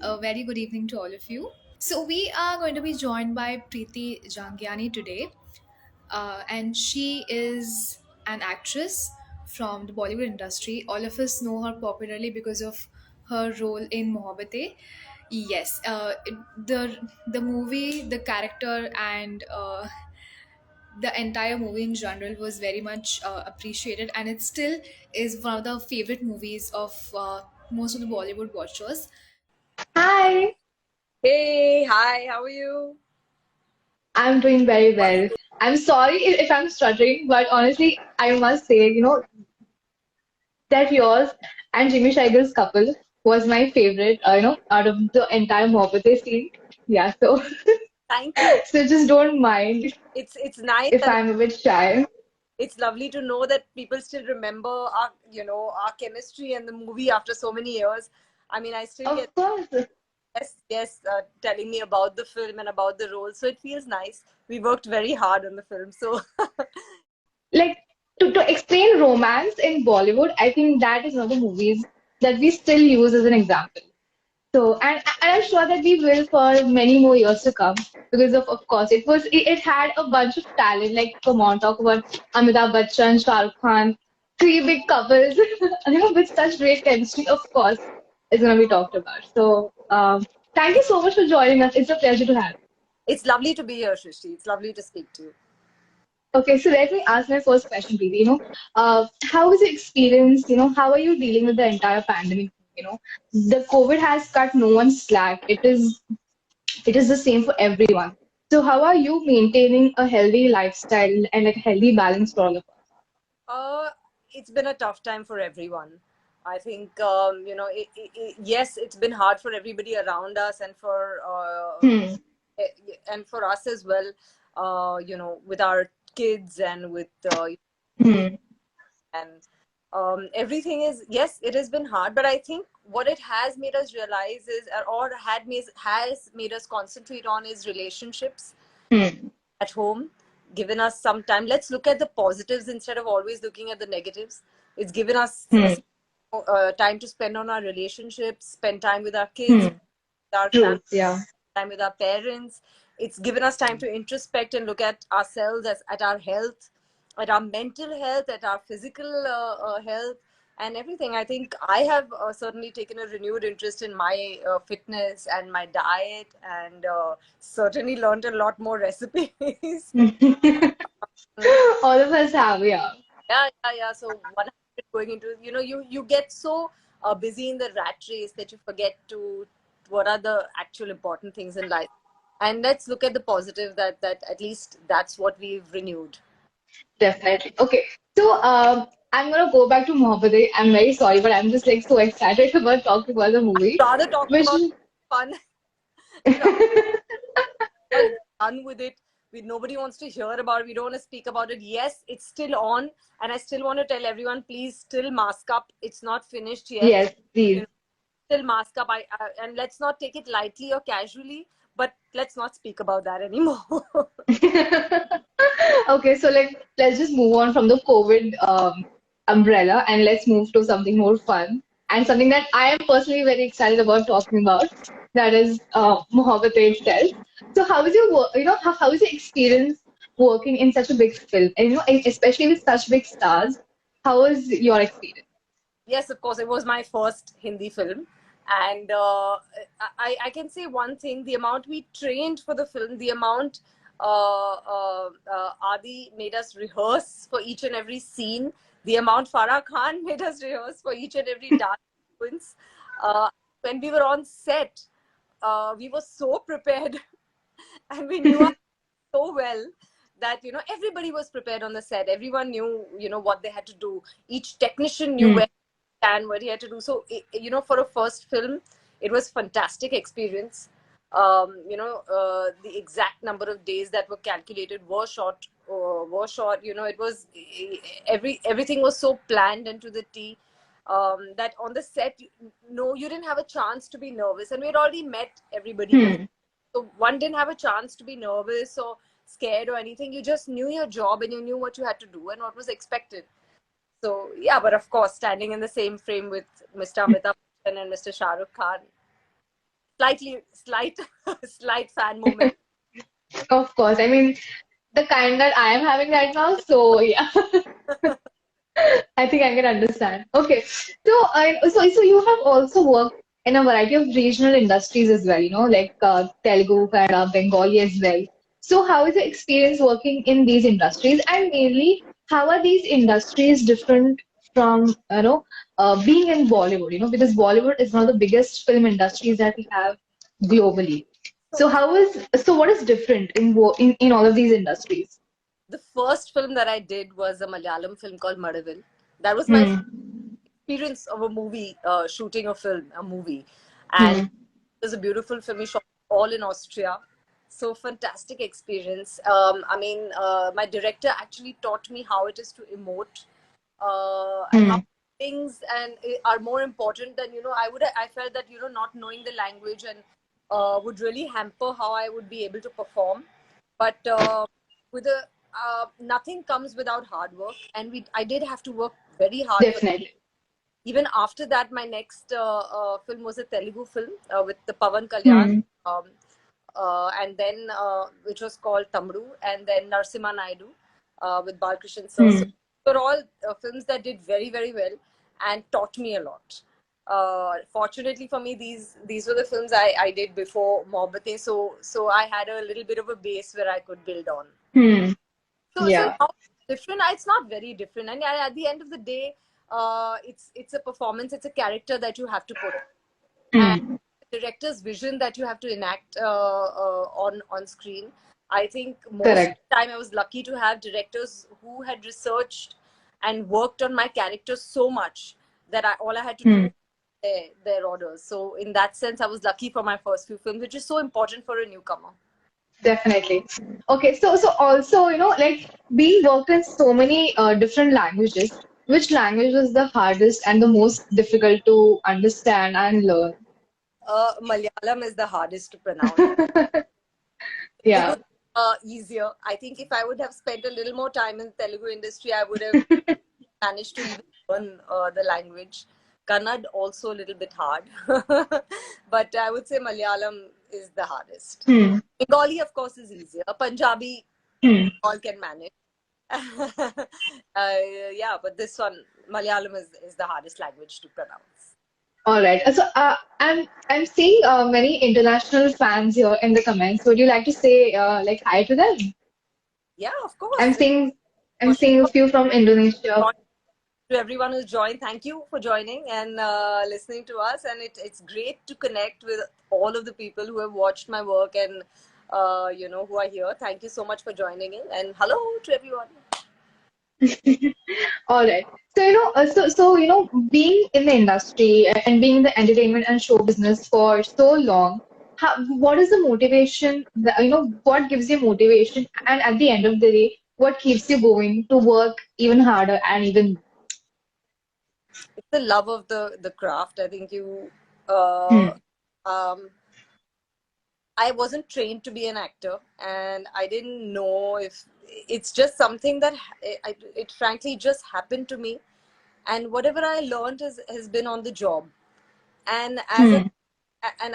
A very good evening to all of you. So, we are going to be joined by Preeti Jhangiani today, and she is an actress from the Bollywood industry. All of us know her popularly because of her role in Mohabbatein. Yes, the movie, the character, and the entire movie in general was very much appreciated, and it still is one of the favorite movies of most of the Bollywood watchers. Hi, Hey, hi, how are you? I'm doing very well. I'm sorry if I'm stuttering, but honestly, I must say, that yours and Jimmy Scheigel's couple was my favorite, out of the entire Mohabbatein scene. Yeah, so Thank you. so just don't mind It's nice if and I'm a bit shy. it's lovely to know that people still remember our chemistry and the movie after so many years. I mean, I still get Of course, telling me about the film and about the role, so it feels nice. We worked very hard on the film, so like to explain romance in Bollywood, I think that is one of the movies that we still use as an example. So, and I'm sure that we will for many more years to come because of course, it had a bunch of talent. Like, come on, talk about Amitabh Bachchan, Shah Rukh Khan, three big couples, with such great chemistry. Of course, it's going to be talked about. So, thank you so much for joining us. It's a pleasure to have you. it's lovely to be here, Shrishti. It's lovely to speak to you. Okay, so let me ask my first question, Preeti. How was your experience? How are you dealing with the entire pandemic? The COVID has cut no one's slack. It is the same for everyone. So how are you maintaining a healthy lifestyle and a healthy balance for all of us? Uh, it's been a tough time for everyone. I think yes, it's been hard for everybody around us Hmm. and for us as well. With our kids and with Hmm. and everything is, yes, it has been hard, but I think what it has made us realize is, or has made us concentrate on, is relationships Hmm. at home. Given us some time. Let's look at the positives instead of always looking at the negatives. It's given us Hmm. time to spend on our relationships, spend time with our kids, Hmm. with our family, True. Yeah. time with our parents. It's given us time to introspect and look at ourselves, as at our health, at our mental health, at our physical health, and everything. I think I have certainly taken a renewed interest in my fitness and my diet, and certainly learned a lot more recipes. All of us have, yeah. Yeah. So 100 going into, you get so busy in the rat race that you forget to what are the actual important things in life. And let's look at the positive, that at least that's what we've renewed. Definitely. Okay. So I'm gonna go back to Mohabbatein. I'm very sorry, but I'm just like so excited about talking about the movie. Rather talking Which about fun, we are done with it. Nobody wants to hear about it. We don't want to speak about it. Yes, it's still on, and I still want to tell everyone, please still mask up. It's not finished yet. yes, please. Still mask up. And let's not take it lightly or casually, but let's not speak about that anymore. Okay, so like let's just move on from the COVID umbrella and let's move to something more fun and something that I am personally very excited about talking about. That is Mohabbatein itself. So how is your work? How is your experience working in such a big film? And especially with such big stars, how was your experience? Yes, of course, it was my first Hindi film. And I can say one thing: the amount we trained for the film, the amount Adi made us rehearse for each and every scene, the amount Farah Khan made us rehearse for each and every dance sequence. Uh, when we were on set, we were so prepared and we knew so well that everybody was prepared on the set. Everyone knew what they had to do. Each technician knew Hmm. where to stand, what he had to do. So for a first film, it was fantastic experience. The exact number of days that were calculated were short. It was everything was so planned and to the T. That on the set, no, you didn't have a chance to be nervous, and we had already met everybody before, Hmm. so one didn't have a chance to be nervous or scared or anything. You just knew your job and you knew what you had to do and what was expected. So yeah, but of course, standing in the same frame with Mr. Amitabh Bachchan and Mr. Shah Rukh Khan. slight slight fan moment. Of course. I mean, the kind that I am having right now. So yeah, I think I can understand. Okay, so so you have also worked in a variety of regional industries as well. You know, like Telugu, Kannada, Bengali as well. So how is your experience working in these industries, and mainly how are these industries different from being in Bollywood? You know, because Bollywood is one of the biggest film industries that we have globally. So So what is different in all of these industries? the first film that I did was a Malayalam film called Madavil. That was my Hmm. experience of a movie, shooting a movie, and Hmm. it was a beautiful film. We shot all in Austria, so fantastic experience. I mean, my director actually taught me how it is to emote, and how Hmm. things and are more important than I felt that not knowing the language and would really hamper how I would be able to perform. But with a nothing comes without hard work, and I did have to work very hard for. Definitely. Even after that, my next film was a Telugu film with the Pavan Kalyan, Hmm. and then which was called Tamru, and then Narsimha Naidu with Balkrishan sir. So Hmm. they were all films that did very, very well and taught me a lot. Fortunately for me, these were the films I did before Mohabbatein, so I had a little bit of a base where I could build on. Hmm. So Yeah. how different? It's not very different, and at the end of the day, it's a performance, it's a character that you have to put, and Hmm. the director's vision that you have to enact on screen. I think most of Correct. the time I was lucky to have directors who had researched and worked on my character so much that all I had to do Hmm. was their orders. So in that sense, I was lucky for my first few films, which is so important for a newcomer. Definitely. Okay. So also, like being worked in so many different languages, which language was the hardest and the most difficult to understand and learn? Malayalam is the hardest to pronounce. Telugu Yeah. easier. I think if I would have spent a little more time in Telugu industry, I would have managed to even learn the language. Kannad also a little bit hard, but I would say Malayalam is the hardest. Hmm. Bengali, of course, is easier. Punjabi, Hmm. all can manage. Yeah, but this one, Malayalam is the hardest language to pronounce. All right. So I'm seeing many international fans here in the comments. Would you like to say like hi to them? Yeah, of course. I'm seeing I'm For seeing a sure. few from Indonesia. To everyone who's joined, thank you for joining and listening to us. And it's great to connect with all of the people who have watched my work and who are here. Thank you so much for joining in, and hello to everyone. All right. So being in the industry and being in the entertainment and show business for so long, what is the motivation? What gives you motivation? And at the end of the day, what keeps you going to work even harder and even It's the love of the craft. I think you. Hmm. Um, I wasn't trained to be an actor, and I didn't know if it's just something that it frankly just happened to me. And whatever I learned has been on the job. And Hmm.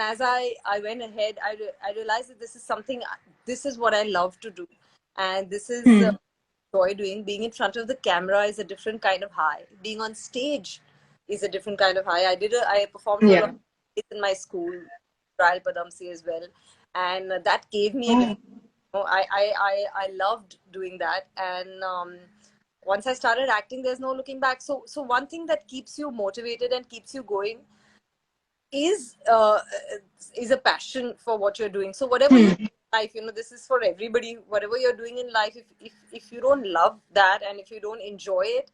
as I went ahead, I realized that this is something, this is what I love to do, and this is Hmm. joy doing. Being in front of the camera is a different kind of high. Being on stage is a different kind of high. I performed for a lot Yeah. of kids in my school, trial Padamsi as well, and that gave me a Oh. different. I loved doing that, and once I started acting, there's no looking back. So one thing that keeps you motivated and keeps you going is uh, is a passion for what you're doing. So whatever you do Hmm. in life, this is for everybody. Whatever you're doing in life, if you don't love that and if you don't enjoy it,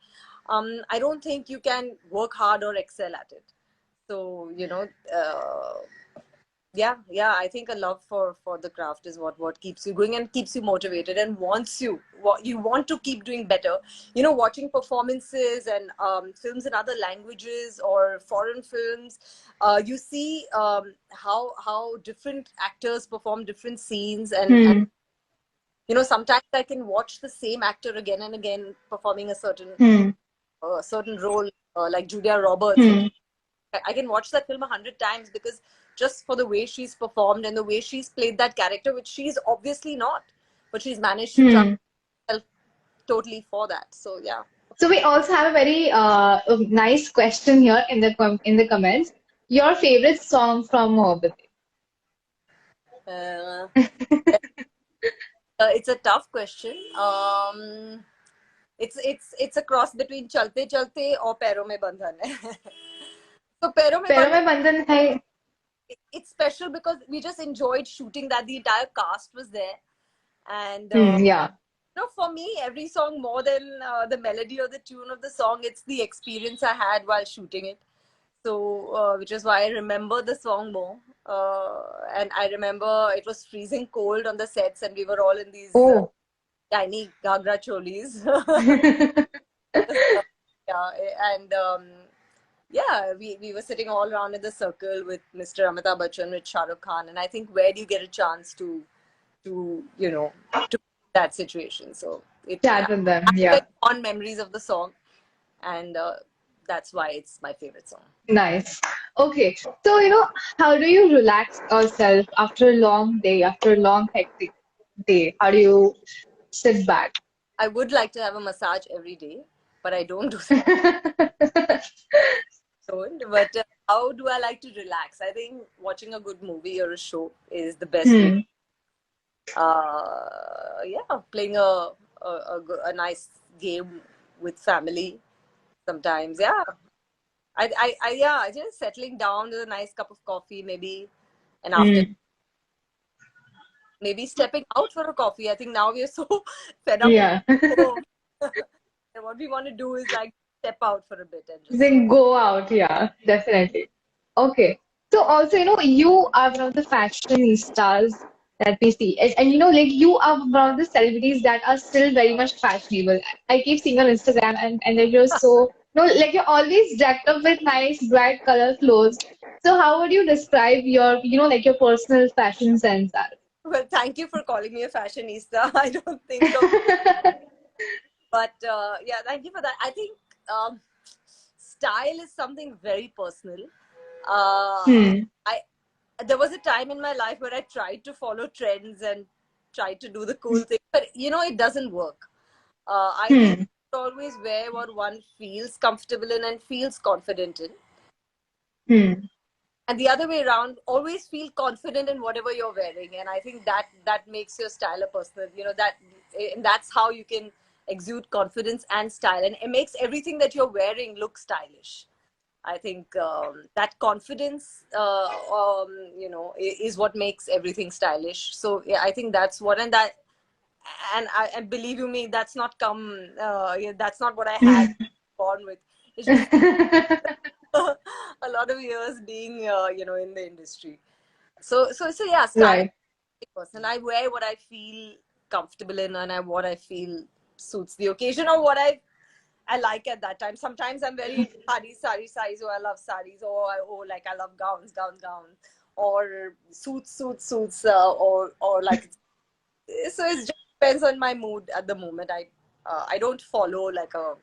I don't think you can work hard or excel at it. So yeah, I think a love for the craft is what keeps you going and keeps you motivated and wants you want to keep doing better. Watching performances and films in other languages or foreign films, you see how different actors perform different scenes, and Hmm. sometimes I can watch the same actor again and again performing a Hmm. certain role, like Julia Roberts. Hmm. I can watch that film 100 times because just for the way she's performed and the way she's played that character, which she's obviously not, but she's managed to Hmm. transform herself totally for that. So yeah. So we also have a very nice question here in the in the comments. Your favorite song from Mahogany? Uh, it's a tough question. It's a cross between Chalte Chalte or पैरों में बंधन है. So पैरों में पैरों बंधन, में बंधन है. it's special because we just enjoyed shooting that. The entire cast was there, and Yeah. for me, every song, more than the melody or the tune of the song, it's the experience I had while shooting it. So, which is why I remember the song more. And I remember it was freezing cold on the sets, and we were all in these Oh. tiny Gagra cholis. Yeah, and yeah, we were sitting all around in the circle with Mr. Amitabh Bachchan, with Shah Rukh Khan, and I think where do you get a chance to to that situation? So it Chat I with them. have Yeah. very fond memories of the song, and that's why it's my favorite song. Nice. Okay. So, how do you relax yourself after a long day, after a long hectic day? How do you sit back? I would like to have a massage every day, but I don't do that. But how do I like to relax? I think watching a good movie or a show is the best way. Hmm. Yeah, playing a nice game with family sometimes. Yeah, I just settling down with a nice cup of coffee, maybe, and after Hmm. maybe stepping out for a coffee. I think now we are so fed up with Yeah. home. And what we want to do is like step out for a bit and just Then go out. Yeah, definitely. Okay. So also, you are one of the fashionistas that we see. And like you are one of the celebrities that are still very much fashionable. I keep seeing on Instagram and then you're so, like you're always decked up with nice, bright color clothes. So how would you describe your, like your personal fashion sense well, thank you for calling me a fashionista. I don't think of, as? but yeah, thank you for that. I think style is something very personal. Hmm. I There was a time in my life where I tried to follow trends and tried to do the cool thing, but it doesn't work. I think Hmm. always wear what one feels comfortable in and feels confident in. Hmm. And the other way around, always feel confident in whatever you're wearing, and I think that makes your style a personal, and that's how you can exude confidence and style, and it makes everything that you're wearing look stylish. I think that confidence is what makes everything stylish. So yeah, I think that's what, and believe you me, that's not that's not what I had born with. It's just a lot of years being in the industry. So yeah, style Right. is personal. I wear what I feel comfortable in, and what I feel suits the occasion, or what I like at that time. Sometimes I'm very into saris, or I love saris, or like I love gowns, or suits, or like, so it just depends on my mood at the moment. I don't follow like a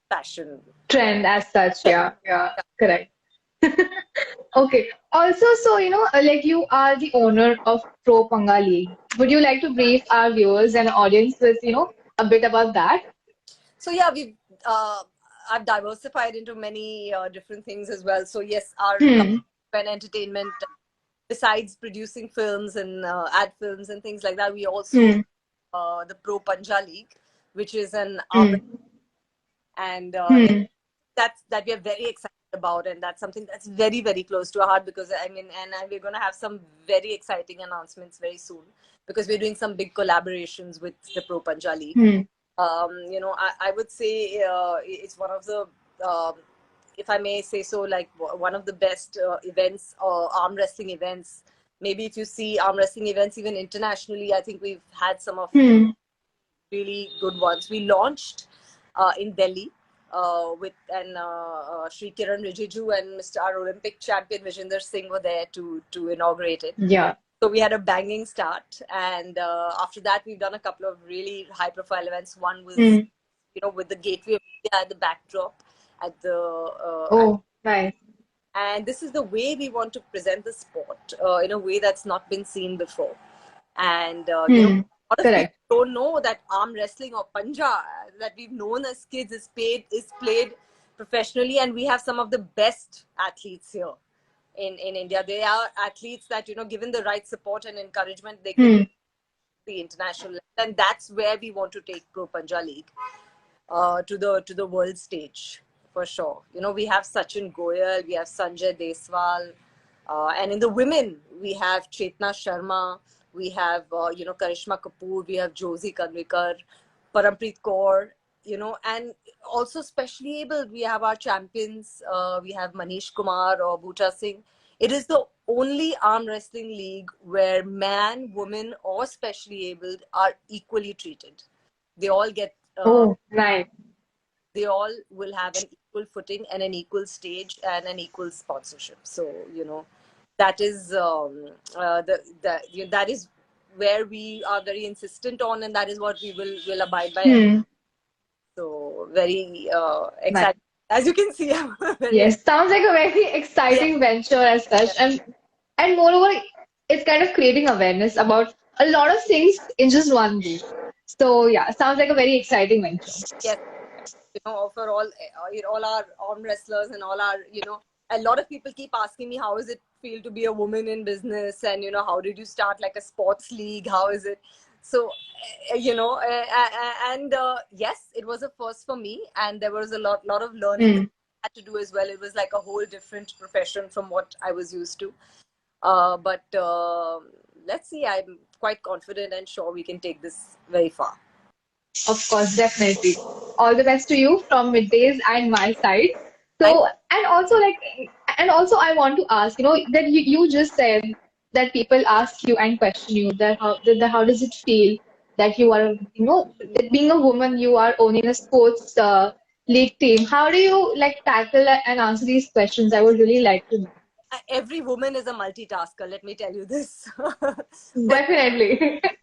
fashion. Trend as such. Yeah. Yeah. Correct. Okay. Also, so like you are the owner of Pro Pangali. Would you like to brief our viewers and audience with, a bit about that? So yeah, I've diversified into many different things as well. So yes, our company Hmm. and entertainment, besides producing films and ad films and things like that, we also Hmm. the Pro Panjali, which is an arm, Hmm. and Hmm. that we are very excited about, and that's something that's very very close to our heart, because I mean, and we're going to have some very exciting announcements very soon, because we're doing some big collaborations with the Pro Panjali. Hmm. I would say it's one of the, if I may say so, like one of the best events, arm wrestling events. Maybe if you see arm wrestling events even internationally, I think we've had some of Hmm. really good ones. We launched in Delhi with and Sri Kiran Rijiju and Mr. Our Olympic champion Vijender Singh were there to inaugurate it. Yeah. So we had a banging start, and after that, we've done a couple of really high-profile events. One was, Hmm. with the Gateway of India at the backdrop, at the Oh, nice. and this is the way we want to present the sport in a way that's not been seen before. And a lot of people Correct. don't know that arm wrestling or panja that we've known as kids is played professionally, and we have some of the best athletes here in India. They are athletes that, given the right support and encouragement, they can the international level, and that's where we want to take Pro Panja League to the world stage for sure. We have Sachin Goyal, we have Sanjay Deswal, and in the women we have Chetna Sharma, we have Karishma Kapoor, we have Josie Kanvikar, Parampreet Kaur, and also specially able. We have our champions. We have Manish Kumar or Bhuta Singh. It is the only arm wrestling league where man, woman, or specially abled are equally treated. They all get. Oh, nice. They all will have an equal footing and an equal stage and an equal sponsorship. So that is that is where we are very insistent on, and that is what we will abide by. So very Nice. excited. As you can see, I'm very Yes, sounds like a very yeah, exciting venture as such, and moreover, it's kind of creating awareness about a lot of things in just one day. So yeah, sounds like a very exciting venture. yes. For all our arm wrestlers and all our, a lot of people keep asking me, how does it feel to be a woman in business, and how did you start like a sports league? How is it? So and yes, it was a first for me, and there was a lot of learning that Hmm. I had to do as well. It was like a whole different profession from what I was used to. But let's see. I'm quite confident and sure we can take this very far. Of course, definitely. All the best to you from middays and my side. Thank. So, and also, I want to ask, that you just said that people ask you and question you that how does it feel that you are, that being a woman, you are owning a sports league team. How do you like tackle and answer these questions? I would really like to know. Every woman is a multitasker, let me tell you this. There Definitely. is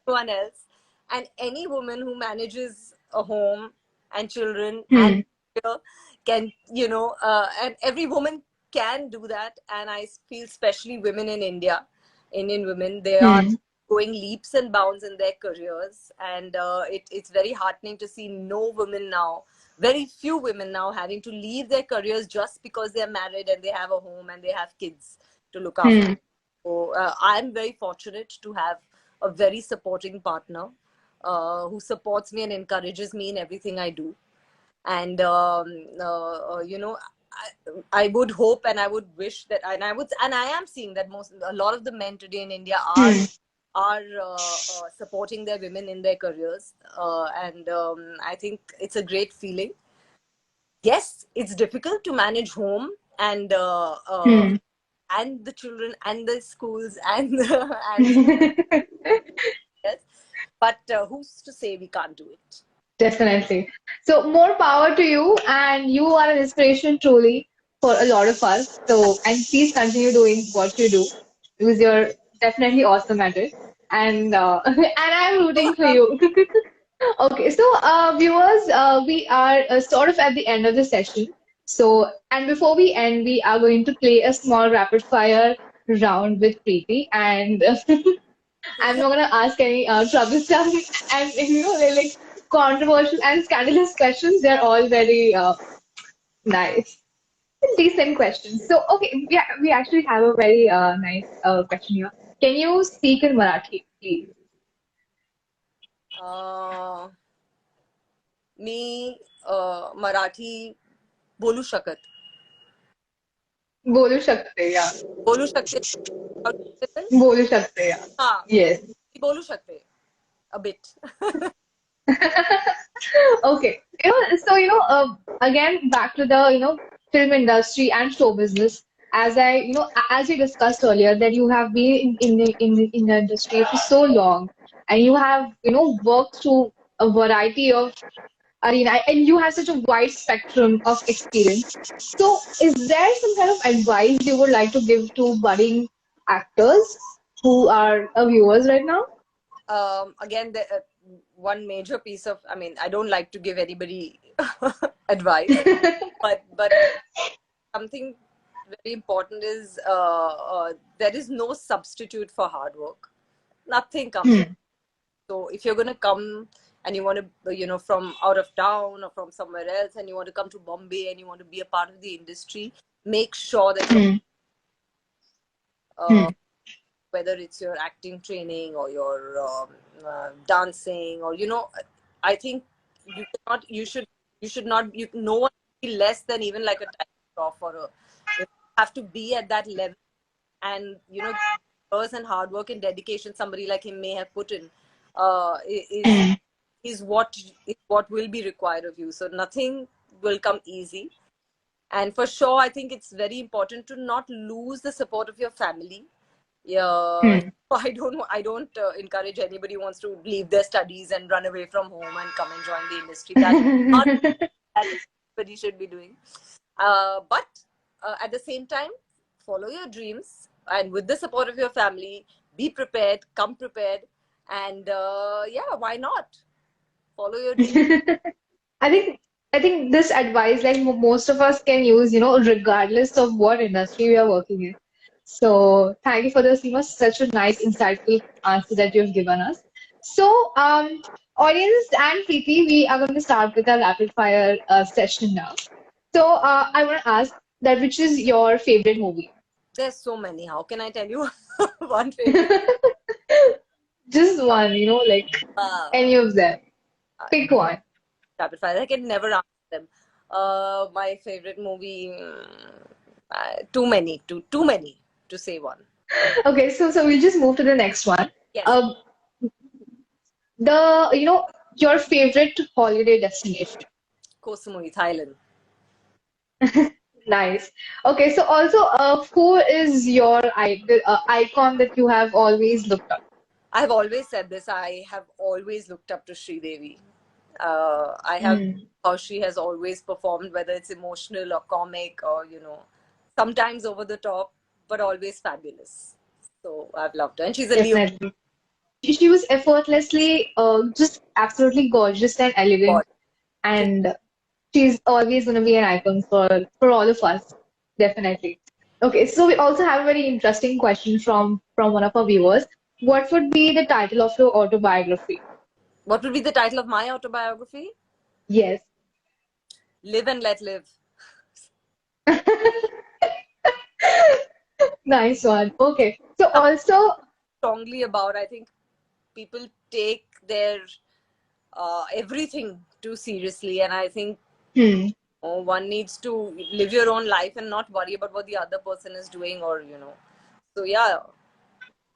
no one else. And any woman who manages a home and children and Hmm. career can, and every woman can do that. And I feel especially women in India, Indian women, they are Hmm. going leaps and bounds in their careers. And it's very heartening to see no women now, very few women now having to leave their careers just because they're married and they have a home and they have kids to look after. Hmm. So I'm very fortunate to have a very supporting partner who supports me and encourages me in everything I do. And I would hope and I would wish that, and I am seeing that a lot of the men today in India Hmm. are supporting their women in their careers, and I think it's a great feeling. Yes, it's difficult to manage home Hmm. and the children and the schools and and yes, but who's to say we can't do it? Definitely. So more power to you, and you are an inspiration truly for a lot of us. So and please continue doing what you do because you're definitely awesome at it, and I'm rooting for you. Okay, so viewers, we are sort of at the end of the session. So and before we end, we are going to play a small rapid fire round with Preeti, and I'm not gonna ask any troublesome and they're like controversial and scandalous questions. They're all very nice, decent questions. So okay, we actually have a very nice question here. Can you speak in Marathi, please? uh, मी मराठी बोलू शकत बोलू शकते या बोलू शकते बोलू शकते या हा Yes. मी बोलू शकते a bit. Okay. Again, back to the, film industry and show business. As we discussed earlier, that you have been in the industry for so long, and you have, worked through a variety of arena, and you have such a wide spectrum of experience. So, is there some kind of advice you would like to give to budding actors who are viewers right now? Again, one major piece of, I mean, I don't like to give anybody advice, but something very important is there is no substitute for hard work. Nothing comes in. Hmm. So if you're going to come and you want to, from out of town or from somewhere else, and you want to come to Bombay and you want to be a part of the industry, make sure that you're, Hmm. uh, Hmm. whether it's your acting training or your dancing, or I think you should not, no one be less than even like a time prof or you have to be at that level, and years and hard work and dedication somebody like him may have put in, uh, is Hmm. what will be required of you. So nothing will come easy, and for sure I think it's very important to not lose the support of your family. Yeah, Hmm. I don't encourage anybody who wants to leave their studies and run away from home and come and join the industry. That's not that anybody should be doing. But at the same time, follow your dreams, and with the support of your family, be prepared, come prepared, and yeah, why not follow your dreams? I think I think this advice, like most of us can use, regardless of what industry we are working in. So thank you for this, such a nice, insightful answer that you've given us. So, audience and Preeti, we are going to start with a rapid fire session now. So, I want to ask that which is your favorite movie? There's so many. How can I tell you one favorite? Just one, like Uh, any of them. Pick one. Rapid fire. I can never answer them. My favorite movie. Too many to say one. Okay, so we'll just move to the next one. Yes, Um, the your favorite holiday destination. Koh Samui, Thailand. Nice. Okay, so also, who is your icon that you have always looked up? I have always said this. I have always looked up to Sri Devi. I have Mm, how she has always performed, whether it's emotional or comic or sometimes over the top, but always fabulous. So I've loved her, and she's a Leo. definitely. She was effortlessly, just absolutely gorgeous and God. elegant, and she's always going to be an icon for all of us. Definitely. Okay, so we also have a very interesting question from one of our viewers. What would be the title of your autobiography? What would be the title of my autobiography? Yes. Live and Let Live. Nice one. Okay. So Something also, strongly about. I think people take their everything too seriously, and I think hmm, one needs to live your own life and not worry about what the other person is doing, or So yeah,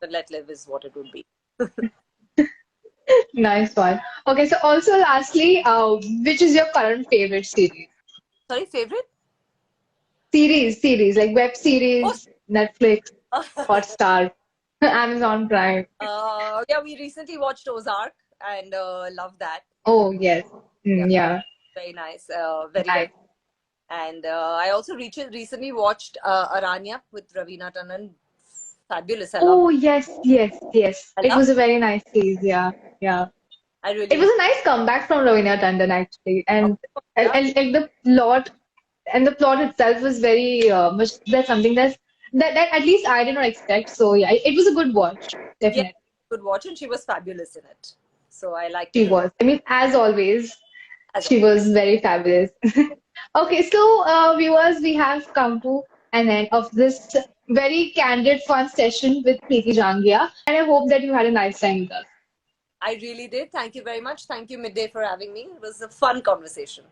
the let live is what it would be. nice one. Okay. So also, lastly, which is your current favorite series? Sorry, favorite? Series like web Oh, series, Netflix, Hotstar, Amazon Prime. yeah, we recently watched Ozark and love that. Oh yes. Yeah, Yeah. very nice, very very. Nice. And I also recently watched Aranya with Ravina Tandon. Fabulous, I love. Oh yes, yes, yes. I It love. was a very nice series. Yeah, yeah. I It really. was a nice comeback from Ravina Tandon actually, Yeah, and the plot itself was very much that's something that at least I did not expect. So yeah, it was a good watch, yeah, definitely. good watch, and she was fabulous in it. So I liked She it a lot. was. I mean, as always, As she was very fabulous. Okay, so viewers, we have come to an end of this very candid, fun session with Preeti Jangia, and I hope that you had a nice time with us. I really did. Thank you very much. Thank you, Midday, for having me. It was a fun conversation.